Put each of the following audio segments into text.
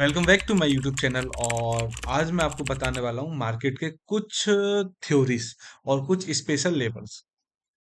Welcome back to my YouTube channel. और आज मैं आपको बताने वाला हूँ मार्केट के कुछ थ्योरीज और कुछ स्पेशल लेवल्स।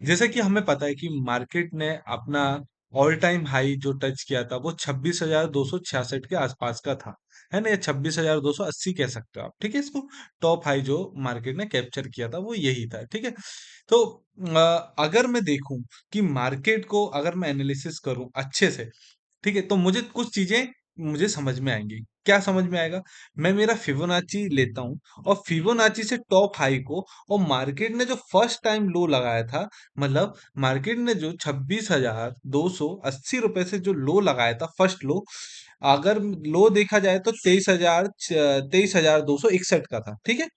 जैसे कि हमें पता है कि मार्केट ने अपना ऑल टाइम हाई जो टच किया था वो 26,266 के आसपास का था, है ना। ये 26,280 कह सकते हो आप, ठीक है। इसको टॉप हाई जो मार्केट ने कैप्चर किया था वो यही था, ठीक है। तो अगर मैं देखूं कि मार्केट को अगर मैं एनालिसिस करूं अच्छे से, ठीक है, तो मुझे कुछ चीजें मुझे समझ में आएंगी। क्या समझ में आएगा? मैं मेरा फिबोनाची लेता हूँ और फिबोनाची से टॉप हाई को, और मार्केट ने जो फर्स्ट टाइम लो लगाया था, मतलब मार्केट ने जो 26,280 रुपए से जो लो लगाया था फर्स्ट लो, अगर लो देखा जाए तो 23,261 का था, ठीक है।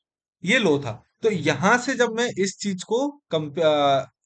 ये लो था। तो यहां से जब मैं इस चीज को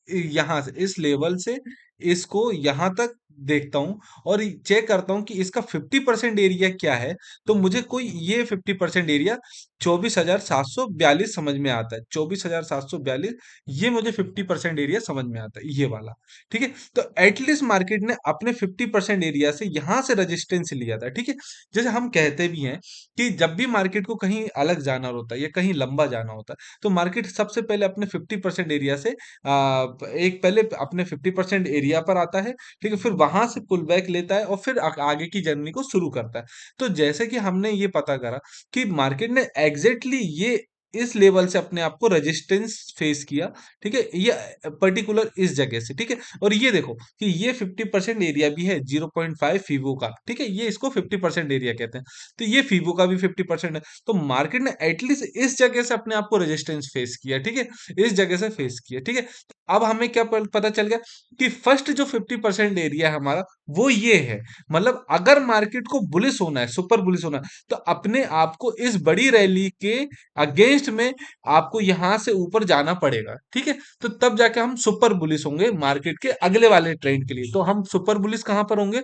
यहां से इस लेवल से इसको यहां तक देखता हूं और चेक करता हूं कि इसका 50% एरिया क्या है, तो मुझे कोई ये 50% एरिया 24,742 समझ में आता है। 24,742, ये मुझे 50% एरिया समझ में आता है, ये वाला, ठीक है। तो एटलीस्ट मार्केट ने अपने 50% एरिया से यहां से रेजिस्टेंस लिया था, ठीक है। जैसे हम कहते भी हैं कि जब भी मार्केट को कहीं अलग जाना होता है या कहीं लंबा जाना होता है, तो मार्केट सबसे पहले अपने 50% एरिया से एक पहले अपने 50% एरिया पर आता है, ठीक है। फिर वहां से पुल बैक लेता है और फिर आगे की जर्नी को शुरू करता है। तो जैसे कि हमने ये पता करा कि मार्केट ने एग्जैक्टली ये इस लेवल से अपने आप को रेजिस्टेंस फेस किया, ठीक है, ये पर्टिकुलर इस जगह से, ठीक है। और ये देखो कि ये 50% एरिया भी है 0.5 फीबो का, ठीक है। ये इसको 50% एरिया कहते हैं। तो ये फीबो का भी 50% है। तो मार्केट ने एटलीस्ट इस जगह से अपने आप को रेजिस्टेंस फेस किया, ठीक है। इस जगह से फेस किया, ठीक है। अब हमें क्या पता चल गया कि फर्स्ट जो 50% एरिया है हमारा, वो ये है। मतलब अगर मार्केट को बुलिश होना है, सुपर बुलिश होना है, तो अपने आप को इस बड़ी रैली के अगेंस्ट में आपको यहां से ऊपर जाना पड़ेगा, ठीक है। तो तब जाके हम सुपर बुलिश होंगे मार्केट के अगले वाले ट्रेंड के लिए। तो हम सुपर बुलिश कहां पर होंगे?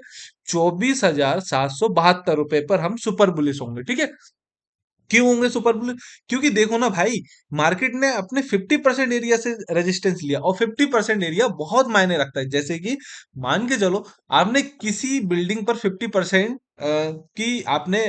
24,772 रुपए पर हम सुपर बुलिश होंगे, ठीक है। क्यों होंगे सुपर बुलिश? क्योंकि देखो ना भाई, मार्केट ने अपने 50% एरिया से रेजिस्टेंस लिया, और 50% एरिया बहुत मायने रखता है। जैसे कि मान के चलो, आपने किसी बिल्डिंग पर 50% की आपने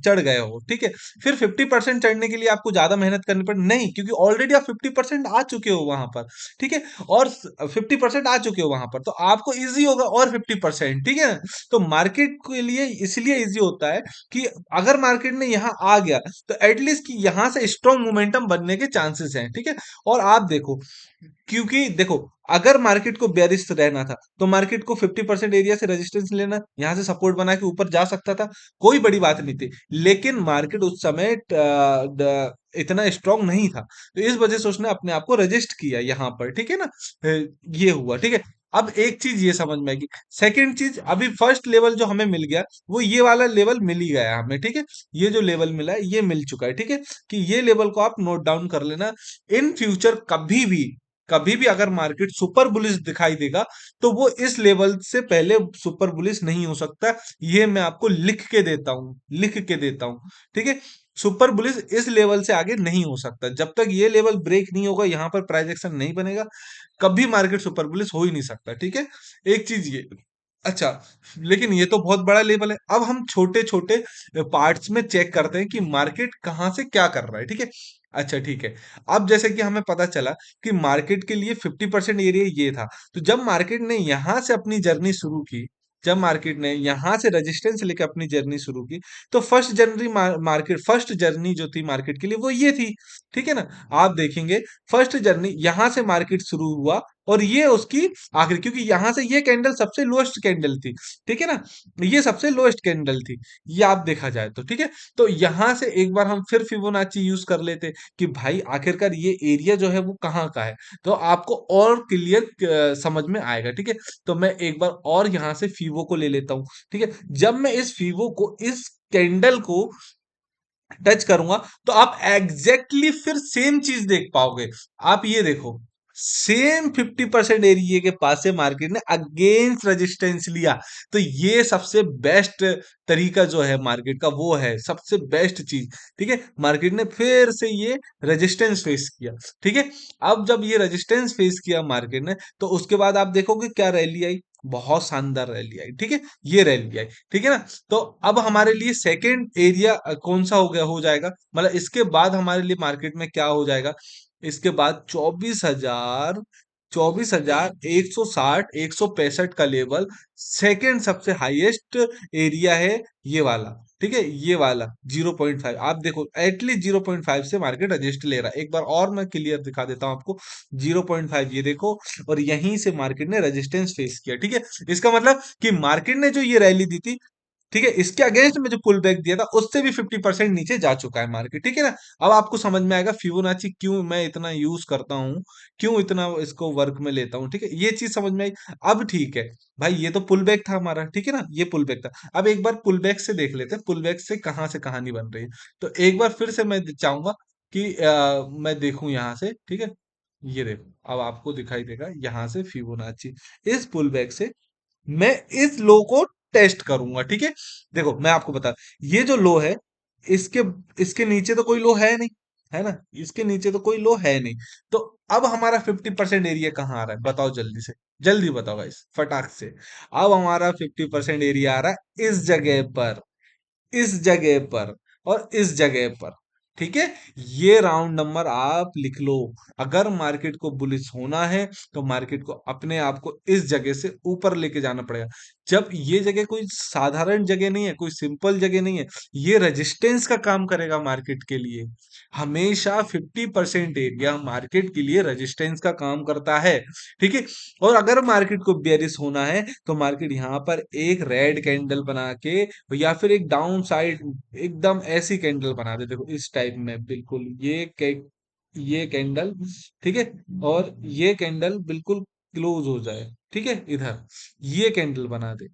चढ़ गए हो, ठीक है। फिर 50% चढ़ने के लिए आपको ज्यादा मेहनत करनी पड़े नहीं, क्योंकि ऑलरेडी आप 50% आ चुके हो वहां पर, ठीक है। और 50% आ चुके हो वहां पर, तो आपको इजी होगा और 50%, ठीक है। तो मार्केट के लिए इसलिए इजी होता है कि अगर मार्केट ने यहाँ आ गया, तो एटलीस्ट कि यहां से स्ट्रॉन्ग मोमेंटम बनने के चांसेस हैं, ठीक है। और आप देखो, क्योंकि देखो, अगर मार्केट को बेरिश रहना था तो मार्केट को 50% एरिया से रेजिस्टेंस लेना, यहां से सपोर्ट बना के ऊपर जा सकता था, कोई बड़ी बात नहीं थी। लेकिन मार्केट उस समय इतना स्ट्रांग नहीं था, तो इस वजह से उसने अपने आप को रजिस्ट किया यहां पर, ठीक है ना। ये हुआ, ठीक है। अब एक चीज ये समझ में आएगी। सेकंड चीज, अभी फर्स्ट लेवल जो हमें मिल गया, वो ये वाला लेवल मिल ही गया हमें, ठीक है। ये जो लेवल मिला है ये मिल चुका है, ठीक है। कि ये लेवल को आप नोट डाउन कर लेना। इन फ्यूचर कभी भी अगर मार्केट सुपर बुलिश दिखाई देगा, तो वो इस लेवल से पहले सुपर बुलिश नहीं हो सकता। ये मैं आपको लिख के देता हूं, लिख के देता हूं, ठीक है। सुपर बुलिश इस लेवल से आगे नहीं हो सकता। जब तक ये लेवल ब्रेक नहीं होगा, यहां पर प्राइस एक्शन नहीं बनेगा, कभी मार्केट सुपर बुलिश हो ही नहीं सकता, ठीक है। एक चीज ये। अच्छा, लेकिन ये तो बहुत बड़ा लेवल है। अब हम छोटे छोटे पार्ट्स में चेक करते हैं कि मार्केट कहाँ से क्या कर रहा है, ठीक है। अच्छा, ठीक है। अब जैसे कि हमें पता चला कि मार्केट के लिए 50% एरिया ये था। तो जब मार्केट ने यहां से अपनी जर्नी शुरू की, जब मार्केट ने यहां से रेजिस्टेंस लेकर अपनी जर्नी शुरू की, तो फर्स्ट जर्नी जो थी मार्केट के लिए वो ये थी, ठीक है ना। आप देखेंगे, फर्स्ट जर्नी यहां से मार्केट शुरू हुआ, और ये उसकी आखिरी, क्योंकि यहां से ये कैंडल सबसे लोएस्ट कैंडल थी, ठीक है ना। ये सबसे लोएस्ट कैंडल थी, ये आप देखा जाए तो, ठीक है। तो यहां से एक बार हम फिर फिबोनाची यूज कर लेते कि भाई आखिरकार ये एरिया जो है वो कहाँ का है, तो आपको और क्लियर समझ में आएगा, ठीक है। तो मैं एक बार और यहां से फीवो को ले लेता हूं, ठीक है। जब मैं इस फीवो को, इस कैंडल को टच करूंगा, तो आप एग्जैक्टली फिर सेम चीज देख पाओगे। आप ये देखो, सेम 50% एरिया के पास से मार्केट ने अगेंस्ट रेजिस्टेंस लिया। तो ये सबसे बेस्ट तरीका जो है मार्केट का, वो है सबसे बेस्ट चीज, ठीक है। मार्केट ने फिर से ये रेजिस्टेंस फेस किया, ठीक है। अब जब ये रेजिस्टेंस फेस किया मार्केट ने, तो उसके बाद आप देखोगे क्या रैली आई। बहुत शानदार रैली आई, ठीक है, ये रैली आई, ठीक है ना। तो अब हमारे लिए सेकेंड एरिया कौन सा हो गया हो जाएगा, मतलब इसके बाद हमारे लिए मार्केट में क्या हो जाएगा, इसके बाद 24,160 का लेवल, सेकेंड सबसे हाईएस्ट एरिया है ये वाला, ठीक है, ये वाला 0.5। आप देखो एटलीस्ट 0.5 से मार्केट रजिस्ट ले रहा है, एक बार और मैं क्लियर दिखा देता हूं आपको। 0.5 ये देखो, और यहीं से मार्केट ने रेजिस्टेंस फेस किया, ठीक है। इसका मतलब कि मार्केट ने जो ये रैली दी थी, ठीक है, इसके अगेंस्ट में जो पुल बैक दिया था उससे भी 50% नीचे जा चुका है मार्केट, ठीक है ना। अब आपको समझ में आएगा फिबोनाची क्यों मैं इतना यूज करता हूँ, क्यों इतना इसको वर्क में लेता हूँ, ठीक है, ये चीज समझ में आई। अब ठीक है भाई, ये तो पुल बैक था हमारा, ठीक है ना, ये पुल बैक था। अब एक बार पुल बैक से देख लेते हैं, पुल बैक से कहानी बन रही है। तो एक बार फिर से मैं चाहूंगा कि मैं देखूं यहाँ से, ठीक है, ये देखो अब आपको दिखाई देगा यहाँ से फिबोनाची, इस पुल बैक से मैं इस लो को टेस्ट करूंगा, ठीक है। देखो मैं आपको बता, ये जो लो है, इसके इसके नीचे तो कोई लो है नहीं, है ना, इसके नीचे तो कोई लो है नहीं। तो अब हमारा 50% एरिया कहाँ आ रहा है, बताओ जल्दी से, जल्दी बताओ गाइस फटाक से। अब हमारा 50% एरिया आ रहा है इस जगह पर, इस जगह पर, और इस जगह पर, ठीक है। ये राउंड नंबर आप लिख लो। अगर मार्केट को बुलिश होना है तो मार्केट को अपने आप को इस जगह से ऊपर लेके जाना पड़ेगा। जब ये जगह कोई साधारण जगह नहीं है, कोई सिंपल जगह नहीं है, ये रेजिस्टेंस का काम करेगा मार्केट के लिए। हमेशा 50% एरिया मार्केट के लिए रेजिस्टेंस का काम करता है, ठीक है। और अगर मार्केट को बेरिश होना है तो मार्केट यहाँ पर एक रेड कैंडल बना के, या फिर एक डाउन साइड एकदम ऐसी कैंडल बना दे, देखो इस टाइप में बिल्कुल, ये कैंडल, ठीक है, और ये कैंडल बिल्कुल क्लोज हो जाए, ठीक है, इधर ये कैंडल बना दे,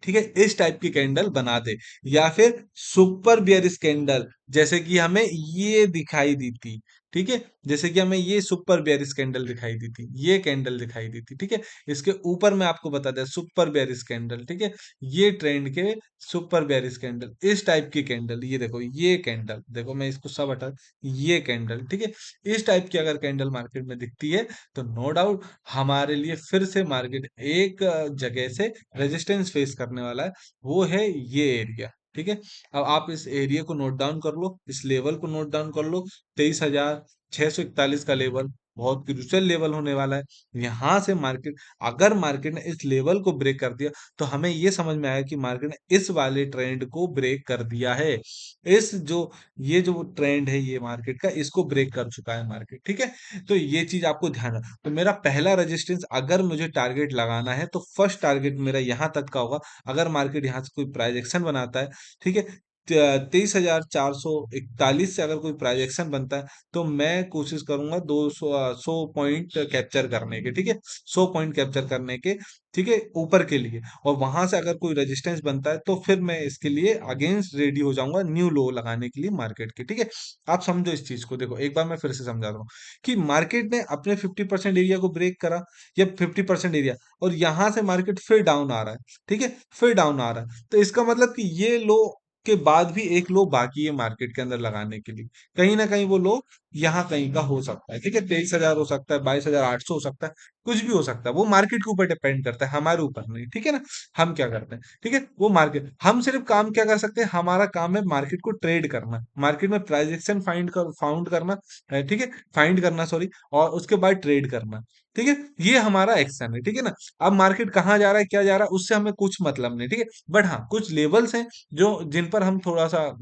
ठीक है, इस टाइप की कैंडल बना दे। या फिर सुपर बियरिश कैंडल, जैसे कि हमें ये दिखाई दी थी, ठीक है, जैसे कि हमें ये सुपर बियरिश कैंडल दिखाई दी थी, ये कैंडल दिखाई दी थी, ठीक है। इसके ऊपर मैं आपको बता दिया सुपर बियरिश कैंडल, ठीक है, ये ट्रेंड के सुपर बियरिश कैंडल, इस टाइप की कैंडल, ये देखो ये कैंडल, देखो मैं इसको सब हटा, ये कैंडल, ठीक है, इस टाइप की अगर कैंडल मार्केट में दिखती है तो नो डाउट हमारे लिए फिर से मार्केट एक जगह से रेजिस्टेंस फेस करने वाला है, वो है ये एरिया, ठीक है। अब आप इस एरिया को नोट डाउन कर लो, इस लेवल को नोट डाउन कर लो, 23,641 का लेवल बहुत क्रूशियल लेवल होने वाला है। यहाँ से मार्केट, अगर मार्केट ने इस लेवल को ब्रेक कर दिया तो हमें ये समझ में आया कि मार्केट ने इस वाले ट्रेंड को ब्रेक कर दिया है। इस जो ये जो ट्रेंड है ये मार्केट का, इसको ब्रेक कर चुका है मार्केट, ठीक है। तो ये चीज आपको ध्यान रखना। तो मेरा पहला रेजिस्टेंस अगर मुझे टारगेट लगाना है तो फर्स्ट टारगेट मेरा यहाँ तक का होगा। अगर मार्केट यहाँ से कोई प्राइस एक्शन बनाता है, ठीक है, 23,441 से अगर कोई प्राइस एक्शन बनता है तो मैं कोशिश करूंगा 100 पॉइंट कैप्चर करने के, ठीक है, 100 पॉइंट कैप्चर करने के, ठीक है, ऊपर के लिए। और वहां से अगर कोई रेजिस्टेंस बनता है तो फिर मैं इसके लिए अगेंस्ट रेडी हो जाऊंगा न्यू लो लगाने के लिए मार्केट के, ठीक है। आप समझो इस चीज को, देखो एक बार मैं फिर से समझा रहा हूँ कि मार्केट ने अपने 50% एरिया को ब्रेक करा, या 50% एरिया, और यहां से मार्केट फिर डाउन आ रहा है, ठीक है, फिर डाउन आ रहा है। तो इसका मतलब कि ये लो के बाद भी एक लो बाकी है मार्केट के अंदर लगाने के लिए। कहीं ना कहीं वो लो यहाँ कहीं का हो सकता है, ठीक है, 23,000 हो सकता है, 22,800 हो सकता है, कुछ भी हो सकता है, वो मार्केट के ऊपर डिपेंड करता है, हमारे ऊपर नहीं, ठीक है ना। हम क्या करते हैं, ठीक है, वो मार्केट, हम सिर्फ काम क्या कर सकते हैं, हमारा काम है मार्केट को ट्रेड करना, मार्केट में प्राइस एक्शन फाउंड करना, ठीक है, फाइंड करना सॉरी, और उसके बाद ट्रेड करना, ठीक है, ये हमारा एक्शन है, ठीक है ना। अब मार्केट कहाँ जा रहा है, क्या जा रहा है, उससे हमें कुछ मतलब नहीं, ठीक है। बट हाँ, कुछ लेवल्स हैं जो जिन पर हम थोड़ा सा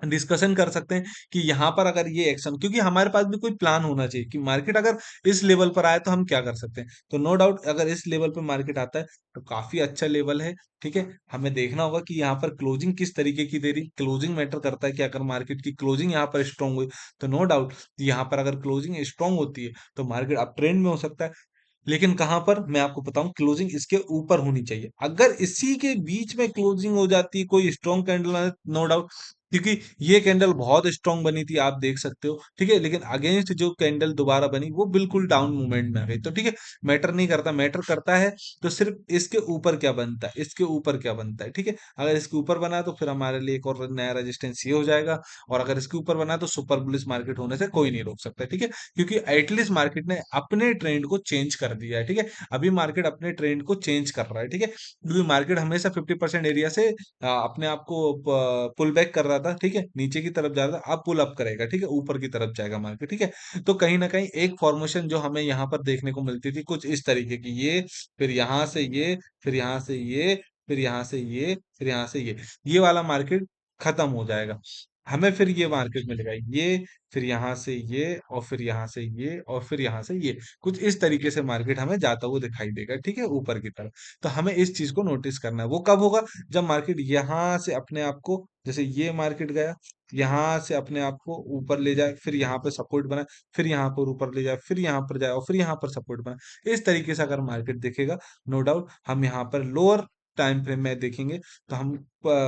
डिस्कशन कर सकते हैं कि यहाँ पर अगर ये एक्शन, क्योंकि हमारे पास भी कोई प्लान होना चाहिए कि मार्केट अगर इस लेवल पर आए तो हम क्या कर सकते हैं। तो नो डाउट अगर इस लेवल पर मार्केट आता है तो काफी अच्छा लेवल है, ठीक है। हमें देखना होगा कि यहाँ पर क्लोजिंग किस तरीके की दे रही, क्लोजिंग मैटर करता है कि अगर मार्केट की क्लोजिंग यहाँ पर स्ट्रांग हुई तो नो डाउट यहाँ पर अगर क्लोजिंग स्ट्रांग होती है तो मार्केट अप ट्रेंड में हो सकता है। लेकिन कहां पर, मैं आपको बताऊं, क्लोजिंग इसके ऊपर होनी चाहिए। अगर इसी के बीच में क्लोजिंग हो जाती है, कोई स्ट्रॉन्ग कैंडल, नो डाउट क्योंकि ये कैंडल बहुत स्ट्रांग बनी थी, आप देख सकते हो, ठीक है, लेकिन अगेंस्ट जो कैंडल दोबारा बनी वो बिल्कुल डाउन मूवमेंट में आ गई। तो ठीक है, मैटर नहीं करता, मैटर करता है तो सिर्फ इसके ऊपर क्या बनता है, इसके ऊपर क्या बनता है, ठीक है। अगर इसके ऊपर बना तो फिर हमारे लिए एक और नया रेजिस्टेंस ये हो जाएगा, और अगर इसके ऊपर बना तो सुपर बुलिश मार्केट होने से कोई नहीं रोक सकता, ठीक है। क्योंकि एटलीस्ट मार्केट ने अपने ट्रेंड को चेंज कर दिया है, ठीक है। अभी मार्केट अपने ट्रेंड को चेंज कर रहा है, ठीक है, क्योंकि मार्केट हमेशा 50% एरिया से अपने आप को पुल बैक कर रहा था, ठीक है, नीचे की तरफ जा रहा था, अब पुल अप करेगा, ठीक है, ऊपर की तरफ जाएगा मार्केट, ठीक है। तो कहीं ना कहीं एक फॉर्मेशन जो हमें यहाँ पर देखने को मिलती थी कुछ इस तरीके की, ये फिर यहाँ से ये, फिर यहाँ से ये, फिर यहाँ से ये, फिर यहाँ से ये वाला मार्केट खत्म हो जाएगा। हमें फिर ये मार्केट मिलेगा, ये, फिर यहाँ से ये, और फिर यहाँ से ये, और फिर यहाँ से ये, कुछ इस तरीके से मार्केट हमें जाता हुआ दिखाई देगा, ठीक है, ऊपर की तरफ। तो हमें इस चीज को नोटिस करना है। वो कब होगा? जब मार्केट यहाँ से अपने आप को, जैसे ये मार्केट गया, यहाँ से अपने आप को ऊपर ले जाए, फिर यहाँ पे सपोर्ट बनाए, फिर यहाँ पर ऊपर ले जाए, फिर यहाँ पर जाए, और फिर यहाँ पर सपोर्ट बनाए, इस तरीके से अगर मार्केट देखेगा, नो डाउट हम यहाँ पर लोअर टाइम फ्रेम में देखेंगे तो हम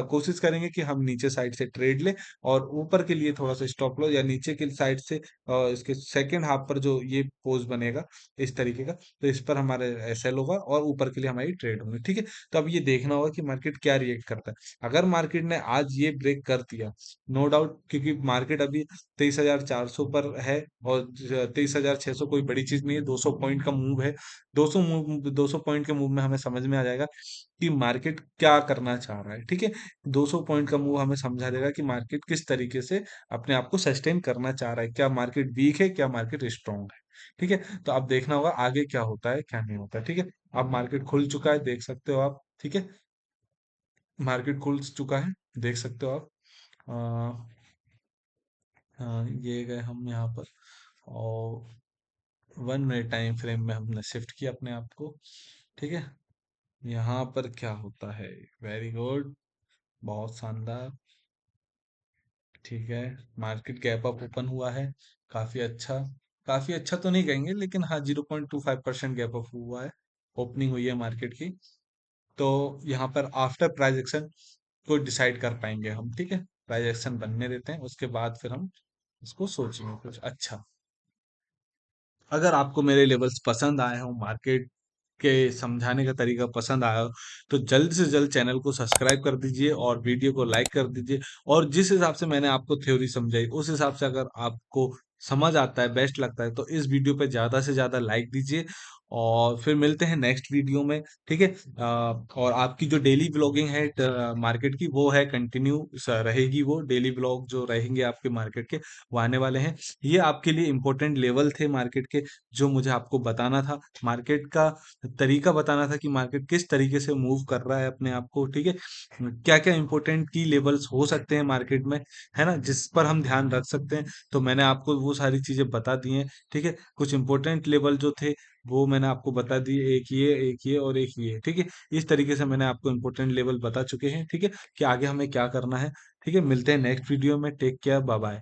कोशिश करेंगे कि हम नीचे साइड से ट्रेड लें, और ऊपर के लिए थोड़ा सा स्टॉप लो, या नीचे की साइड से इसके सेकंड हाफ पर जो ये पोज बनेगा इस तरीके का, तो इस पर हमारे एसएल होगा, और ऊपर के लिए हमारी ट्रेड होंगे, ठीक है। तो अब ये देखना होगा कि मार्केट क्या रिएक्ट करता है। अगर मार्केट ने आज ये ब्रेक कर दिया, नो डाउट, क्योंकि मार्केट अभी 23,400 पर है, और 23,600 कोई बड़ी चीज नहीं है, 200 पॉइंट का मूव है। 200 पॉइंट के मूव में हमें समझ में आ जाएगा कि मार्केट क्या करना चाह रहा है, ठीक है। 200 पॉइंट का मूव हमें समझा देगा कि मार्केट किस तरीके से अपने आप को सस्टेन करना चाह रहा है, क्या मार्केट वीक है, क्या मार्केट स्ट्रांग है, ठीक है। तो अब देखना होगा आगे क्या होता है, क्या नहीं होता है, ठीक है। अब मार्केट खुल चुका है, देख सकते हो आप, ठीक है, मार्केट खुल चुका है, देख सकते हो आप। ये गए हम यहाँ पर, और 1 मिनट टाइम फ्रेम में हमने शिफ्ट किया अपने आप को, ठीक है। यहाँ पर क्या होता है? वेरी गुड, बहुत शानदार, ठीक है। मार्केट गैप अप ओपन हुआ है, काफी अच्छा, काफी अच्छा तो नहीं कहेंगे, लेकिन हाँ 0.25% गैप अप हुआ है, ओपनिंग हुई है मार्केट की। तो यहाँ पर आफ्टर प्राइस एक्शन को डिसाइड कर पाएंगे हम, ठीक है। प्राइस एक्शन बनने देते हैं, उसके बाद फिर हम इसको सोचेंगे कुछ अच्छा। अगर आपको मेरे लेवल्स पसंद आए हो, मार्केट के समझाने का तरीका पसंद आया हो, तो जल्द से जल्द चैनल को सब्सक्राइब कर दीजिए और वीडियो को लाइक कर दीजिए। और जिस हिसाब से मैंने आपको थ्योरी समझाई, उस हिसाब से अगर आपको समझ आता है, बेस्ट लगता है, तो इस वीडियो पे ज़्यादा से ज़्यादा लाइक दीजिए। और फिर मिलते हैं नेक्स्ट वीडियो में, ठीक है। और आपकी जो डेली ब्लॉगिंग है मार्केट की, वो है कंटिन्यू रहेगी, वो डेली ब्लॉग जो रहेंगे आपके मार्केट के, वो आने वाले हैं। ये आपके लिए इंपॉर्टेंट लेवल थे मार्केट के, जो मुझे आपको बताना था, मार्केट का तरीका बताना था कि मार्केट किस तरीके से मूव कर रहा है अपने आप को, ठीक है। क्या क्या इंपॉर्टेंट की लेवल्स हो सकते हैं मार्केट में, है ना, जिस पर हम ध्यान रख सकते हैं। तो मैंने आपको वो सारी चीजें बता दी हैं, ठीक है। कुछ इंपॉर्टेंट लेवल जो थे वो मैंने आपको बता दिए, एक ये और एक ये, ठीक है। इस तरीके से मैंने आपको इंपॉर्टेंट लेवल बता चुके हैं, ठीक है, कि आगे हमें क्या करना है, ठीक है। मिलते हैं नेक्स्ट वीडियो में, टेक केयर, बाय बाय।